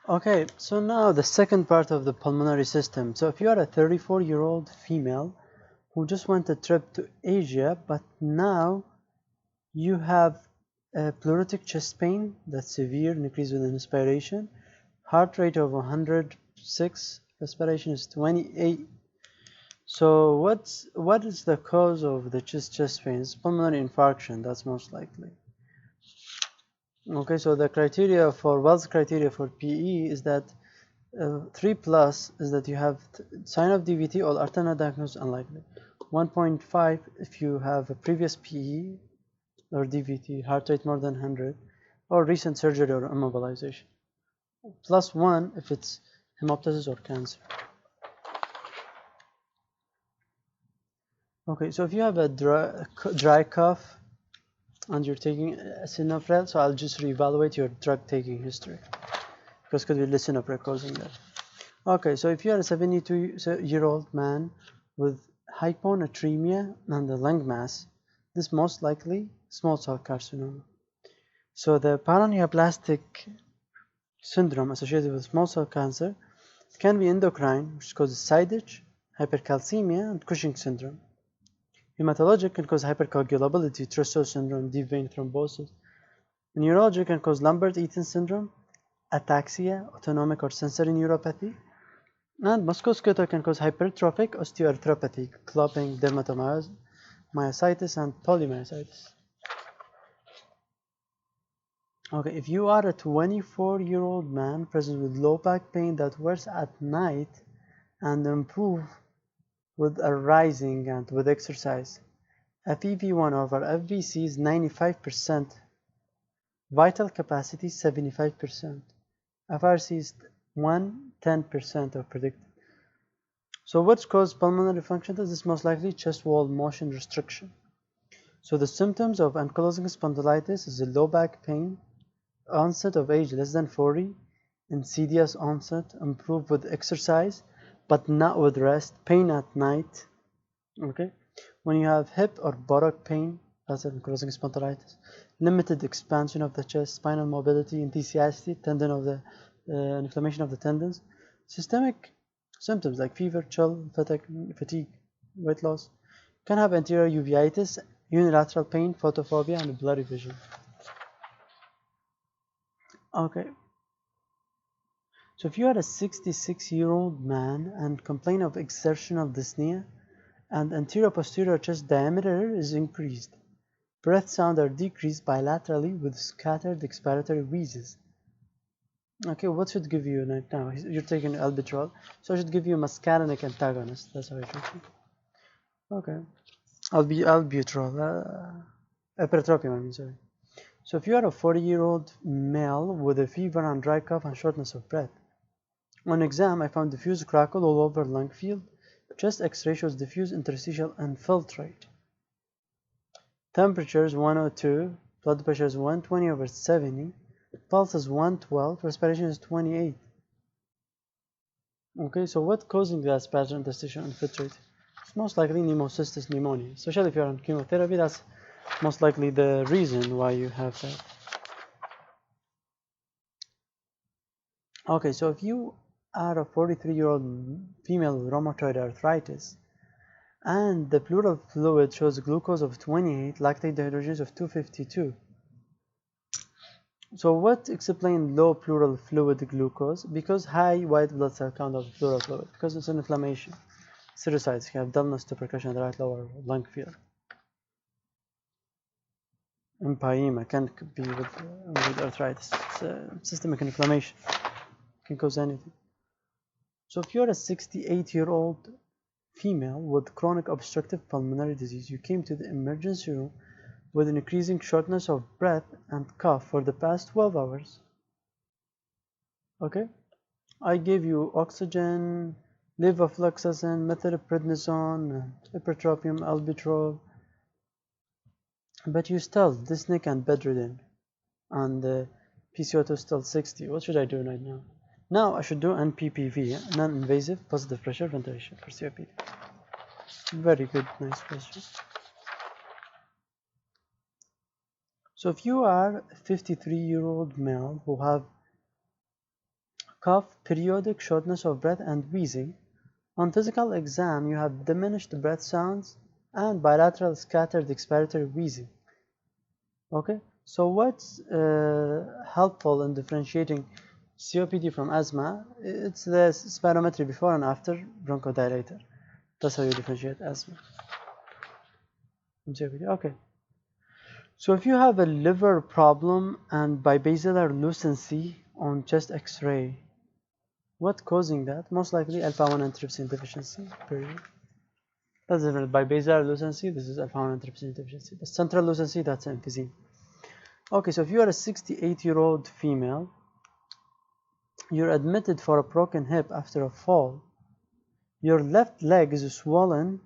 Okay, so now the second part of the pulmonary system. So if you are a 34-year-old female who just went a trip to Asia, but now you have a pleuritic chest pain that's severe, increase with inspiration, heart rate of 106, respiration is 28. So what is the cause of the chest pain? It's pulmonary infarction, that's most likely. Okay, so the criteria for Wells criteria for PE is that 3 plus is that you have sign of DVT or alternate diagnosis unlikely. 1.5 if you have a previous PE or DVT, heart rate more than 100, or recent surgery or immobilization. Plus 1 if it's hemoptysis or cancer. Okay, so if you have a dry cough and you're taking lisinopril, so I'll just reevaluate your drug taking history because could be lisinopril causing that. Okay, so if you are a 72-year-old man with hyponatremia and a lung mass, this most likely small cell carcinoma. So the paraneoplastic syndrome associated with small cell cancer can be endocrine, which causes side itch, hypercalcemia, and Cushing syndrome. Hematologic can cause hypercoagulability, Trousseau syndrome, deep vein thrombosis. Neurologic can cause Lambert-Eaton syndrome, ataxia, autonomic or sensory neuropathy. And musculoskeletal can cause hypertrophic osteoarthropathy, clopping, dermatomyositis, and polymyositis. Okay, if you are a 24-year-old man present with low back pain that wears at night and improve with a rising and with exercise, FEV1 over FVC is 95%, vital capacity 75%, FRC is 10% of predicted. So what's caused pulmonary function? This is most likely chest wall motion restriction. So the symptoms of ankylosing spondylitis is a low back pain, onset of age less than 40, insidious onset, improve with exercise, but not with rest, pain at night. Okay, when you have hip or buttock pain, that's ankylosing spondylitis, limited expansion of the chest, spinal mobility, enthusiastic, tendon of the inflammation of the tendons, systemic symptoms like fever, chill, fatigue, weight loss, can have anterior uveitis, unilateral pain, photophobia, and blurry vision. Okay, so if you are a 66-year-old man and complain of exertional dyspnea and anterior posterior chest diameter is increased, breath sound are decreased bilaterally with scattered expiratory wheezes. Okay, what should give you right now? You're taking albuterol, so I should give you a muscarinic antagonist. That's how I treat you. Okay, albuterol, ipratropium, I mean, sorry. So if you are a 40-year-old male with a fever and dry cough and shortness of breath, on exam I found diffuse crackle all over lung field, chest X-ray shows diffuse interstitial infiltrate. Temperature is 102, blood pressure is 120/70, pulse is 112, respiration is 28. Okay, so what causing the aspirator interstitial infiltrate? It's most likely pneumocystis pneumonia, especially if you're on chemotherapy. That's most likely the reason why you have that. Okay, so if you are a 43-year-old female with rheumatoid arthritis and the pleural fluid shows glucose of 28, lactate dehydrogenase of 252. So what explains low pleural fluid glucose? Because high white blood cell count of pleural fluid, because it's an inflammation. Serositis, you have dullness to percussion in the right lower lung field. Empyema can be with arthritis. It's systemic inflammation. Can cause anything. So if you're a 68-year-old female with chronic obstructive pulmonary disease, you came to the emergency room with an increasing shortness of breath and cough for the past 12 hours. Okay? I gave you oxygen, levofloxacin, methylprednisone, ipratropium, albuterol, but you still dyspneic and bedridden, and the PCO2 is still 60. What should I do right now? Now I should do NPPV, non-invasive positive pressure ventilation for COPD. Very good, nice question. So if you are a 53-year-old male who have cough, periodic shortness of breath, and wheezing. On physical exam, you have diminished breath sounds and bilateral scattered expiratory wheezing. Okay, so what's helpful in differentiating COPD from asthma? It's the spirometry before and after bronchodilator. That's how you differentiate asthma from COPD. Okay. So if you have a liver problem and bibasilar lucency on chest X-ray, what's causing that? Most likely alpha-1 antitrypsin deficiency. Period. That's different. Bibasilar lucency, this is alpha-1 antitrypsin deficiency. The central lucency, that's emphysema. Okay, so if you are a 68-year-old female, you're admitted for a broken hip after a fall. Your left leg is swollen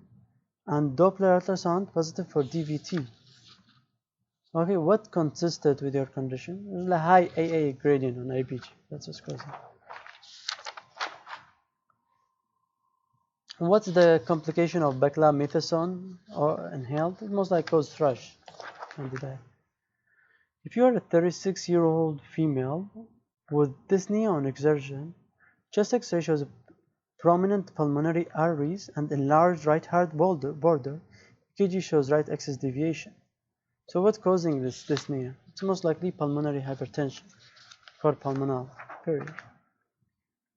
and Doppler ultrasound positive for DVT. Okay, what consisted with your condition? There's a high AA gradient on IPG. That's what's causing. What's the complication of beclomethasone or inhaled? It most likely causes thrush and die. If you are a 36-year-old female with dyspnea on exertion, chest X-ray shows prominent pulmonary arteries and enlarged right heart border. EKG shows right axis deviation. So what's causing this dyspnea? It's most likely pulmonary hypertension for pulmonal, period.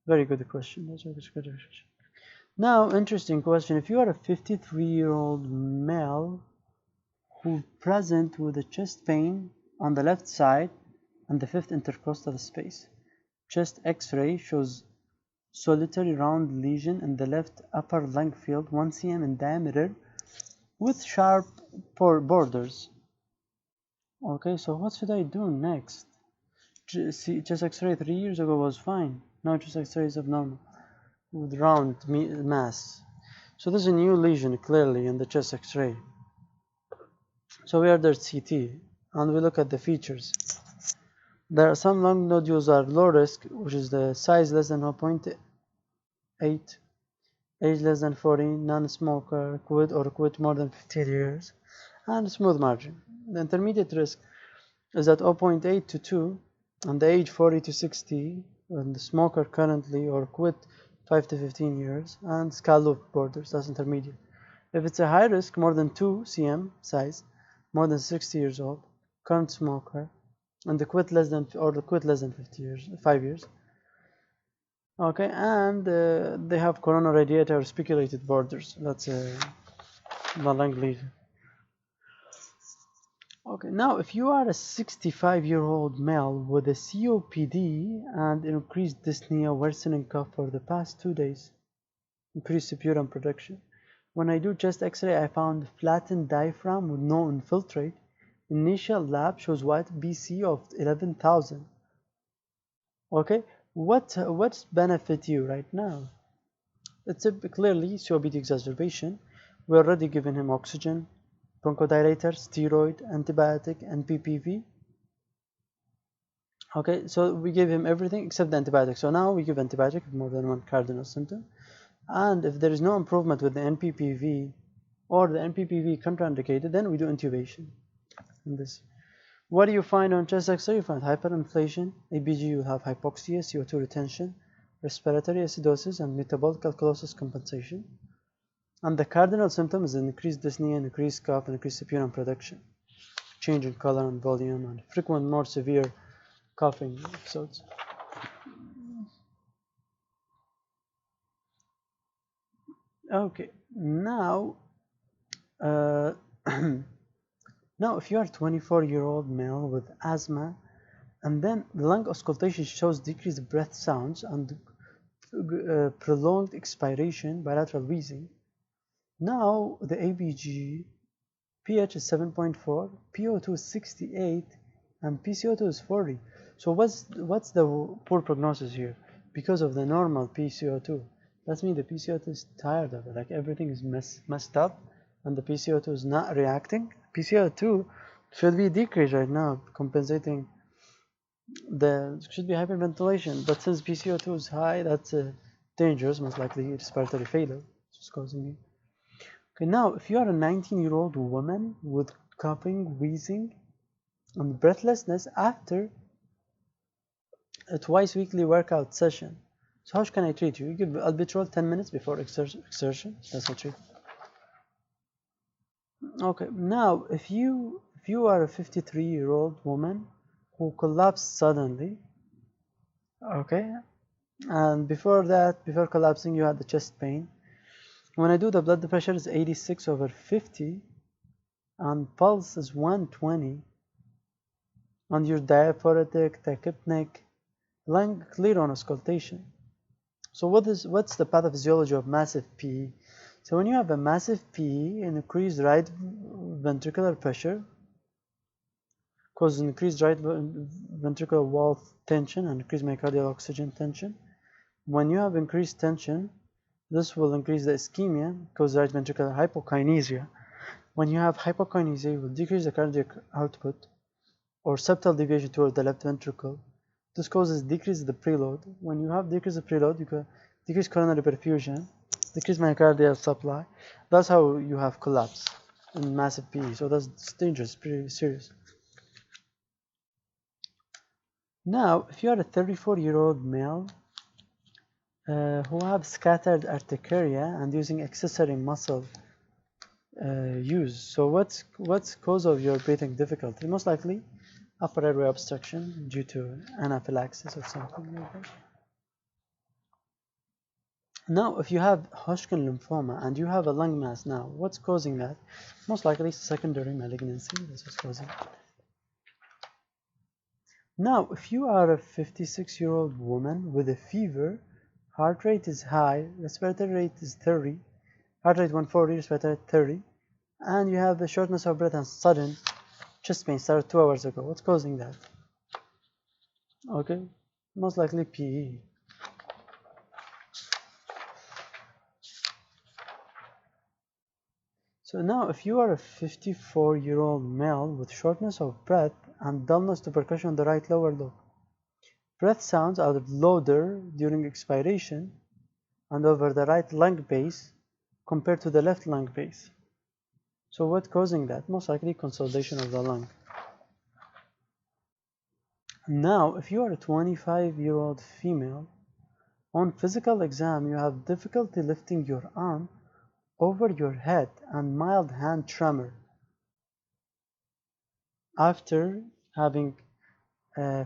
Very good question. That's a good question. Now, interesting question. If you are a 53-year-old male who present with a chest pain on the left side and the fifth intercostal space, chest X-ray shows solitary round lesion in the left upper lung field, 1 cm in diameter, with sharp borders. Okay, so what should I do next? Chest X-ray 3 years ago was fine. Now chest X-ray is abnormal with round mass. So there's a new lesion clearly in the chest X-ray. So we ordered CT and we look at the features. There are some lung nodules are low risk, which is the size less than 0.8, age less than 40, non-smoker, quit more than 15 years, and smooth margin. The intermediate risk is at 0.8 to 2, and the age 40 to 60, and the smoker currently or quit 5 to 15 years, and scallop borders, that's intermediate. If it's a high risk, more than 2 cm size, more than 60 years old, current smoker, and the quit less than 50 years, 5 years. Okay, and they have coronal radiator or spiculated borders. That's the lung lesion. Okay, now if you are a 65-year-old male with a COPD and increased dyspnea, worsening cough for the past 2 days, increased sputum production. When I do chest X-ray, I found flattened diaphragm with no infiltrate. Initial lab shows white BC of 11,000. Okay, what's benefit you right now? It's clearly COPD exacerbation. We already given him oxygen, bronchodilator, steroid, antibiotic, and PPV. Okay, so we gave him everything except the antibiotic. So now we give antibiotic with more than one cardinal symptom. And if there is no improvement with the NPPV or the NPPV contraindicated, then we do intubation. What do you find on chest X-ray? You find hyperinflation, ABG, you have hypoxia, CO2 retention, respiratory acidosis, and metabolic alkalosis compensation. And the cardinal symptom is increased dyspnea, increased cough, and increased sputum production, change in color and volume, and frequent more severe coughing episodes. Okay, now now if you are a 24-year-old male with asthma and then the lung auscultation shows decreased breath sounds and prolonged expiration, bilateral wheezing, now the ABG pH is 7.4, PO2 is 68, and PCO2 is 40. So what's the poor prognosis here? Because of the normal PCO2. That means the PCO2 is tired of it, like everything is messed up, and the PCO2 is not reacting. PCO2 should be decreased right now, compensating should be hyperventilation, but since PCO2 is high, that's dangerous, most likely respiratory failure, it's causing it. Okay, now if you are a 19-year-old woman with coughing, wheezing, and breathlessness after a twice weekly workout session. So how can I treat you? You give albuterol 10 minutes before exertion. That's what treat. Okay, now if you are a 53-year-old woman who collapsed suddenly, okay, and before that, before collapsing, you had the chest pain. When I do the blood pressure is 86/50, and pulse is 120, and your diaphoretic, tachypneic, lung clear on auscultation. So what's the pathophysiology of massive PE? So when you have a massive PE, an increased right ventricular pressure causes increased right ventricular wall tension and increased myocardial oxygen tension. When you have increased tension, this will increase the ischemia, cause right ventricular hypokinesia. When you have hypokinesia, you will decrease the cardiac output or septal deviation toward the left ventricle. This causes decrease the preload. When you have decrease the preload, you can decrease coronary perfusion, decrease myocardial supply. That's how you have collapse in massive PE. So that's dangerous, pretty serious. Now, if you are a 34-year-old male who have scattered urticaria and using accessory muscle use, so what's cause of your breathing difficulty? Most likely upper airway obstruction due to anaphylaxis or something like that. Now, if you have Hodgkin lymphoma and you have a lung mass now, what's causing that? Most likely secondary malignancy. This is causing it. Now, if you are a 56-year-old woman with a fever, heart rate is high, respiratory rate is 30, heart rate 140, respiratory rate 30, and you have a shortness of breath and sudden chest pain started 2 hours ago, what's causing that? Okay, most likely PE. So now, if you are a 54-year-old male with shortness of breath and dullness to percussion on the right lower lobe, breath sounds are louder during expiration and over the right lung base compared to the left lung base. So what's causing that? Most likely consolidation of the lung. Now, if you are a 25-year-old female, on physical exam you have difficulty lifting your arm over your head and mild hand tremor after having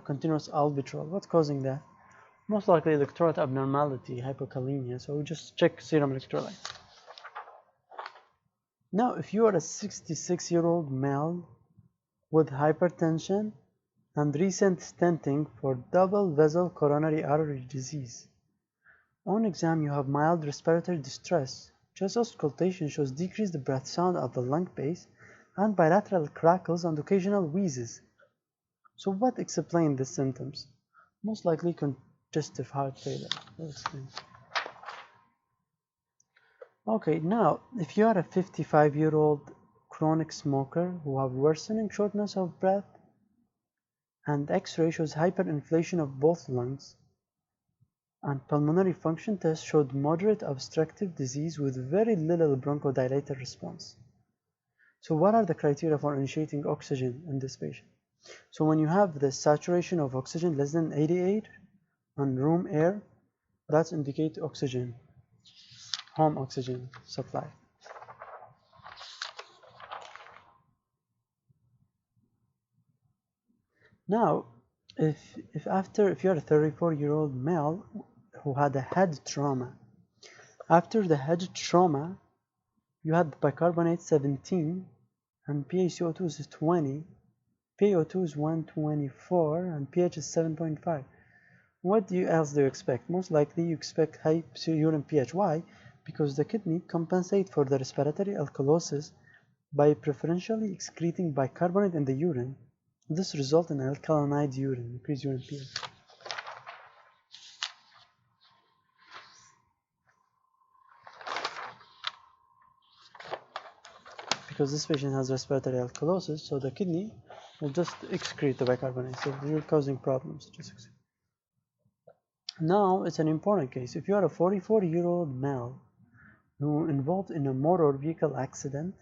continuous albuterol. What's causing that? Most likely electrolyte abnormality, hypokalemia. So we just check serum electrolyte. Now, if you are a 66-year-old male with hypertension and recent stenting for double vessel coronary artery disease, on exam you have mild respiratory distress. Chest auscultation shows decreased breath sound at the lung base and bilateral crackles and occasional wheezes. So what explains the symptoms? Most likely congestive heart failure. Okay, now if you are a 55-year-old chronic smoker who have worsening shortness of breath and X-ray shows hyperinflation of both lungs, and pulmonary function test showed moderate obstructive disease with very little bronchodilator response. So what are the criteria for initiating oxygen in this patient? So when you have the saturation of oxygen less than 88 on room air, that's indicate oxygen, home oxygen supply. Now, if you're a 34-year-old male who had a head trauma, after the head trauma, you had bicarbonate 17 and PaCO2 is 20, PaO2 is 124 and pH is 7.5. What else do you expect? Most likely you expect high urine pH. Why? Because the kidney compensate for the respiratory alkalosis by preferentially excreting bicarbonate in the urine. This results in alkalinized urine, increased urine pH. Because this patient has respiratory alkalosis, so the kidney will just excrete the bicarbonate, so you're causing problems. Now, it's an important case. If you are a 44-year-old male who involved in a motor vehicle accident,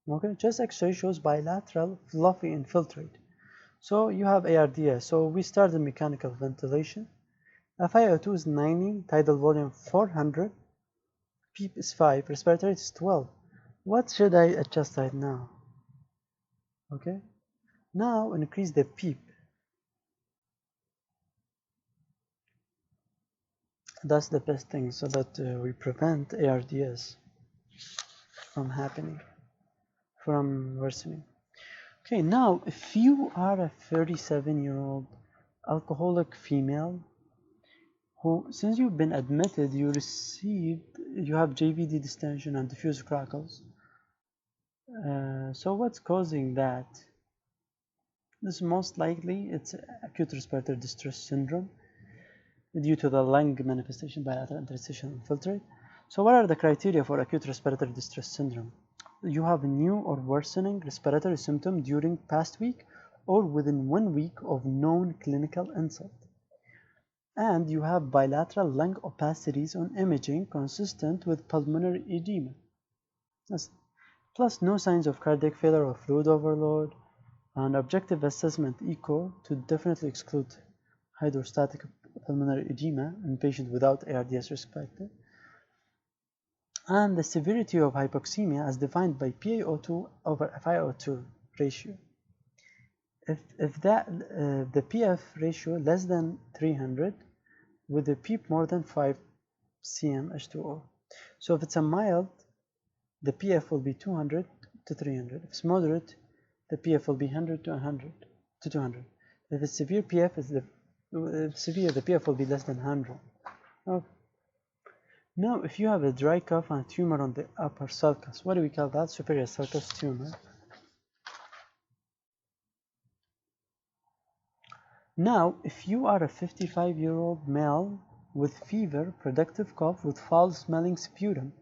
okay, chest X-ray shows bilateral fluffy infiltrate. So you have ARDS. So we started mechanical ventilation. FiO2 is 90, tidal volume 400, PEEP is 5, respiratory rate is 12. What should I adjust right now? Okay, now increase the PEEP. That's the best thing so that we prevent ARDS from happening, from worsening. Okay, now if you are a 37-year-old alcoholic female who, since you've been admitted, you have JVD distension and diffuse crackles. So what's causing that? This most likely it's acute respiratory distress syndrome due to the lung manifestation bilateral interstitial infiltrate. So what are the criteria for acute respiratory distress syndrome? You have a new or worsening respiratory symptom during past week or within 1 week of known clinical insult. And you have bilateral lung opacities on imaging consistent with pulmonary edema. Plus no signs of cardiac failure or fluid overload, and objective assessment echo to definitely exclude hydrostatic pulmonary edema in patients without ARDS risk factor, and the severity of hypoxemia as defined by PaO2 over FiO2 ratio. If the PF ratio less than 300 with a PEEP more than 5 cm H2O. So if it's a mild, the PF will be 200 to 300. If it's moderate, the PF will be 100 to 100 to 200. If it's severe, the PF will be less than 100. Okay. Now, if you have a dry cough and a tumor on the upper sulcus, what do we call that? Superior sulcus tumor. Now, if you are a 55-year-old male with fever, productive cough with foul-smelling sputum,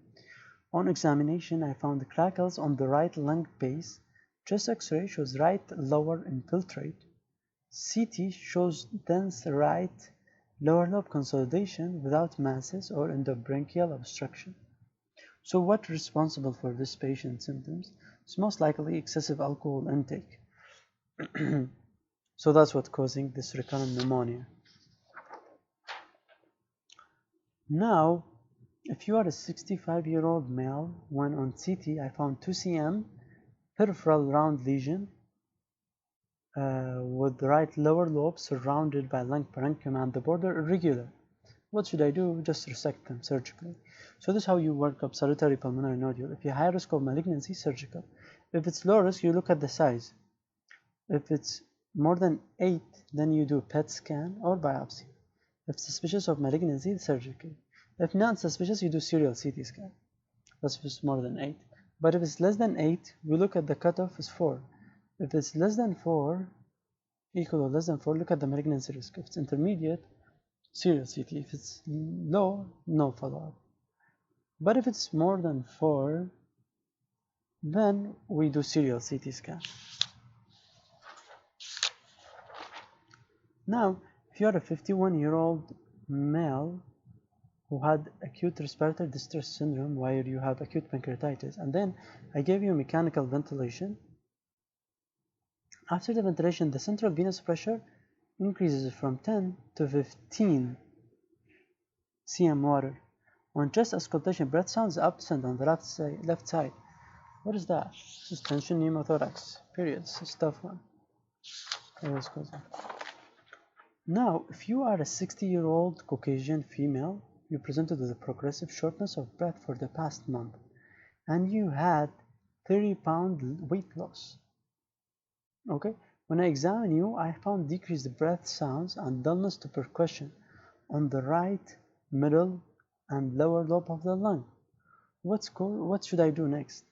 on examination I found crackles on the right lung base, chest X-ray shows right lower infiltrate, CT shows dense right lower lobe consolidation without masses or endobronchial obstruction. So what's responsible for this patient's symptoms? It's most likely excessive alcohol intake. So that's what's causing this recurrent pneumonia. Now, if you are a 65-year-old male, when on CT I found 2 cm peripheral round lesion with the right lower lobe surrounded by lung parenchyma and the border irregular. What should I do? Just resect them surgically. So this is how you work up solitary pulmonary nodule. If you're high risk of malignancy, surgical. If it's low risk, you look at the size. If it's more than 8, then you do PET scan or biopsy. If suspicious of malignancy, surgically. If non-suspicious, you do serial CT scan. That's if it's more than 8. But if it's less than 8, we look at the cutoff is 4. If it's less than 4, equal or less than 4, look at the malignancy risk. If it's intermediate, serial CT. If it's low, no follow-up. But if it's more than 4, then we do serial CT scan. Now, if you are a 51-year-old male who had acute respiratory distress syndrome where you have acute pancreatitis, and then I gave you mechanical ventilation. After the ventilation, the central venous pressure increases from 10 to 15 cm water. On chest auscultation, breath sounds absent on the left side. What is that? This is tension pneumothorax. Period. This is tough one. Now, if you are a 60-year-old Caucasian female, you presented with a progressive shortness of breath for the past month, and you had 30-pound weight loss. Okay, when I examine you, I found decreased breath sounds and dullness to percussion on the right, middle, and lower lobe of the lung. What should I do next?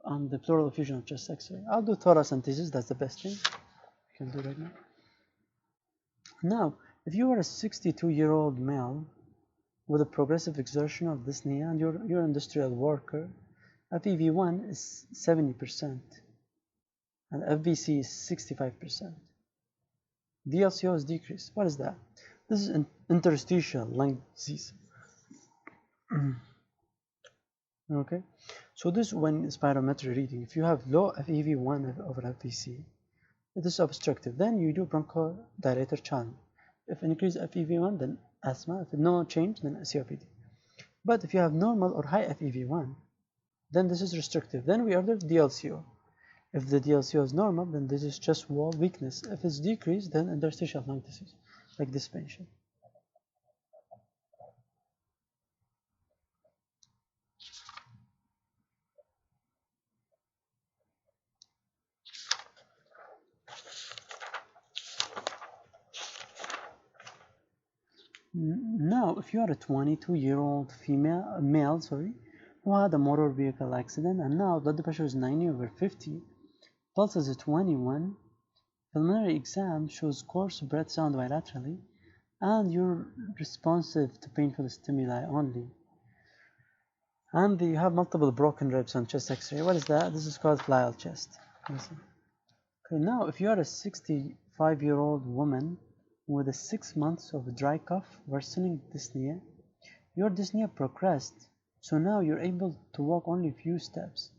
On the pleural effusion of chest X-ray, I'll do thoracentesis. That's the best thing I can do right now. Now, if you are a 62-year-old male with a progressive exertional dyspnea and you're an industrial worker, FEV1 is 70% and FVC is 65%. DLCO is decreased. What is that? This is an interstitial lung disease. Okay, so this one is spirometry reading. If you have low FEV1 over FVC, It is obstructive. Then you do bronchodilator challenge. If increased FEV1, then asthma. If no change, then COPD. But if you have normal or high FEV1, then this is restrictive. Then we order DLCO. If the DLCO is normal, then this is chest wall weakness. If it's decreased, then interstitial lung disease, like this patient. Now, if you are a 22-year-old male, who had a motor vehicle accident, and now blood pressure is 90/50, pulse is 21, pulmonary exam shows coarse breath sound bilaterally, and you're responsive to painful stimuli only. And you have multiple broken ribs on chest X-ray. What is that? This is called flail chest. Okay, now if you are a 65-year-old woman with 6 months of dry cough, worsening dyspnea, your dyspnea progressed, so now you're able to walk only a few steps.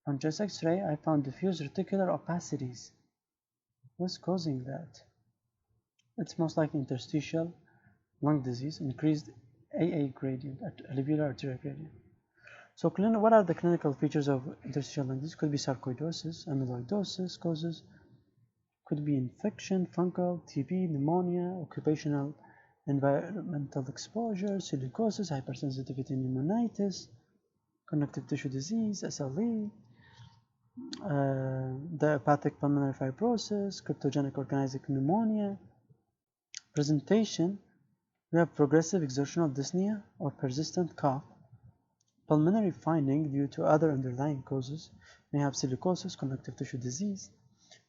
On chest X-ray, I found diffuse reticular opacities. What's causing that? It's most likely interstitial lung disease, increased AA gradient, alveolar arterial gradient. So what are the clinical features of interstitial lung disease? Could be sarcoidosis, amyloidosis causes, could be infection, fungal, TB, pneumonia, occupational environmental exposure, silicosis, hypersensitivity pneumonitis, connective tissue disease, SLE, idiopathic pulmonary fibrosis, cryptogenic organizing pneumonia. Presentation, we have progressive exertional dyspnea or persistent cough. Pulmonary finding due to other underlying causes may have silicosis, connective tissue disease.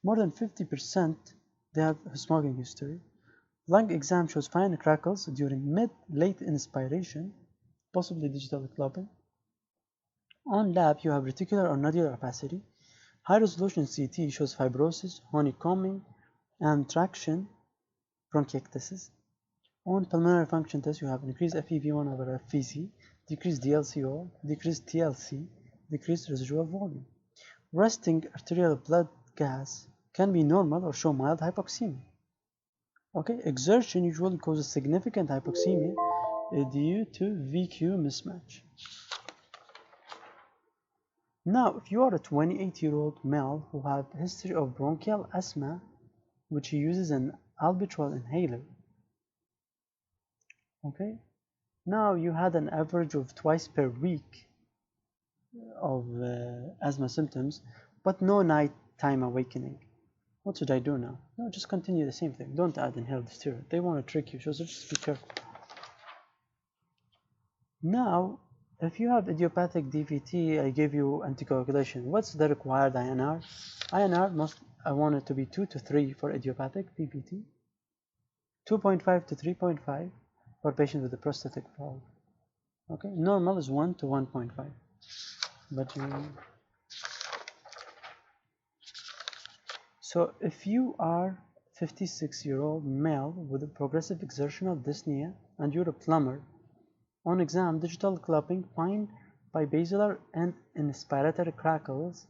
More than 50% they have smoking history. Lung exam shows fine crackles during mid-late inspiration, possibly digital clubbing. On lab, you have reticular or nodular opacity. High-resolution CT shows fibrosis, honeycombing, and traction bronchiectasis. On pulmonary function test, you have increased FEV1 over FVC, decreased DLCO, decreased TLC, decreased residual volume. Resting arterial blood gas can be normal or show mild hypoxemia. Okay, exertion usually causes significant hypoxemia due to VQ mismatch. Now, if you are a 28-year-old male who had history of bronchial asthma, which uses an albuterol inhaler, okay, now you had an average of twice per week of asthma symptoms, but no nighttime awakening. What should I do now? No, just continue the same thing. Don't add inhaled steroid. They want to trick you, so just be careful. Now, if you have idiopathic DVT, I gave you anticoagulation. What's the required INR? INR I want it to be 2 to 3 for idiopathic DVT, 2.5 to 3.5 for patients with a prosthetic valve. Okay, normal is 1 to 1.5. But so if you are 56-year-old male with a progressive exertional dyspnea and you're a plumber, on exam, digital clubbing, fine bibasilar and inspiratory crackles.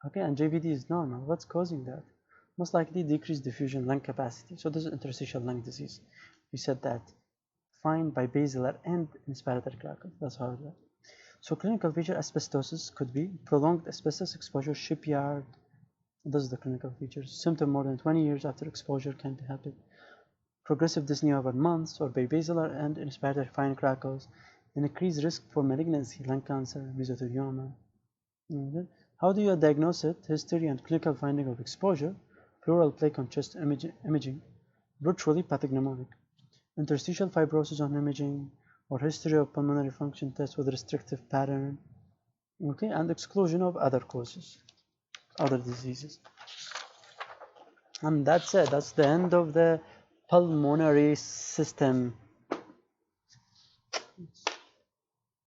Okay, and JVD is normal. What's causing that? Most likely decreased diffusion lung capacity. So this is interstitial lung disease. We said that. Fine bibasilar and inspiratory crackles. That's how it is. So clinical feature asbestosis could be prolonged asbestos exposure, shipyard. Those are the clinical features. Symptom more than 20 years after exposure can be happen. Progressive dyspnea over months or bibasilar and inspiratory fine crackles, and increased risk for malignancy, lung cancer, mesothelioma. How do you diagnose it? History and clinical finding of exposure, pleural plaque on chest imaging, virtually pathognomonic, interstitial fibrosis on imaging, or history of pulmonary function test with restrictive pattern, okay, and exclusion of other causes, other diseases. And that's it. That's the end of the pulmonary system.